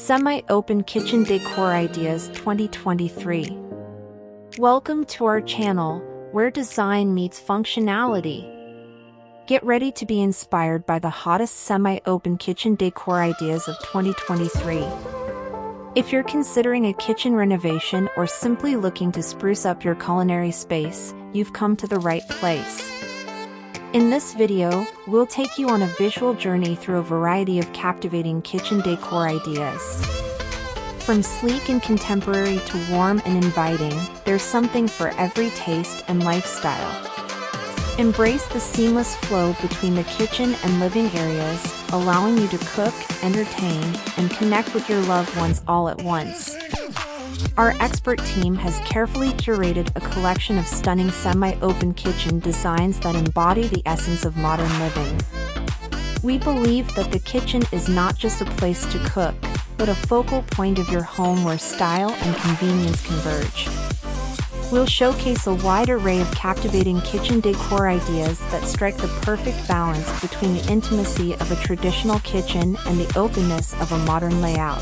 Semi-Open Kitchen Decor Ideas 2023. Welcome to our channel, where design meets functionality. Get ready to be inspired by the hottest semi-open kitchen decor ideas of 2023. If you're considering a kitchen renovation or simply looking to spruce up your culinary space, you've come to the right place. In this video, we'll take you on a visual journey through a variety of captivating kitchen decor ideas. From sleek and contemporary to warm and inviting, there's something for every taste and lifestyle. Embrace the seamless flow between the kitchen and living areas, allowing you to cook, entertain, and connect with your loved ones all at once. Our expert team has carefully curated a collection of stunning semi-open kitchen designs that embody the essence of modern living. We believe that the kitchen is not just a place to cook, but a focal point of your home where style and convenience converge. We'll showcase a wide array of captivating kitchen decor ideas that strike the perfect balance between the intimacy of a traditional kitchen and the openness of a modern layout.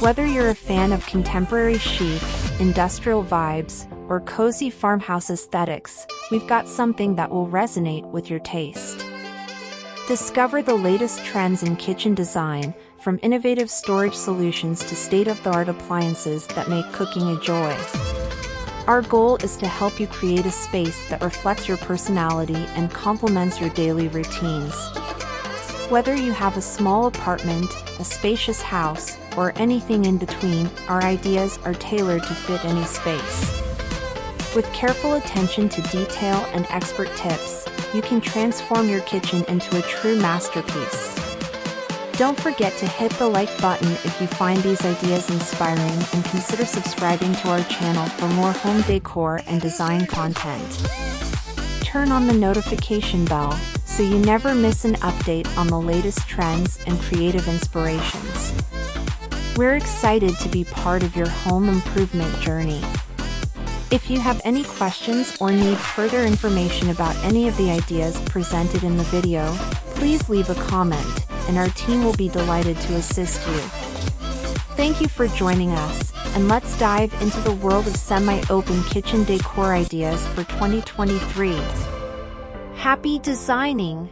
Whether you're a fan of contemporary chic, industrial vibes, or cozy farmhouse aesthetics, we've got something that will resonate with your taste. Discover the latest trends in kitchen design, from innovative storage solutions to state-of-the-art appliances that make cooking a joy. Our goal is to help you create a space that reflects your personality and complements your daily routines. Whether you have a small apartment, a spacious house, or anything in between, our ideas are tailored to fit any space. With careful attention to detail and expert tips, you can transform your kitchen into a true masterpiece. Don't forget to hit the like button if you find these ideas inspiring, and consider subscribing to our channel for more home decor and design content. Turn on the notification bell so you never miss an update on the latest trends and creative inspirations. We're excited to be part of your home improvement journey. If you have any questions or need further information about any of the ideas presented in the video, please leave a comment, and our team will be delighted to assist you. Thank you for joining us, and let's dive into the world of semi-open kitchen decor ideas for 2023. Happy designing!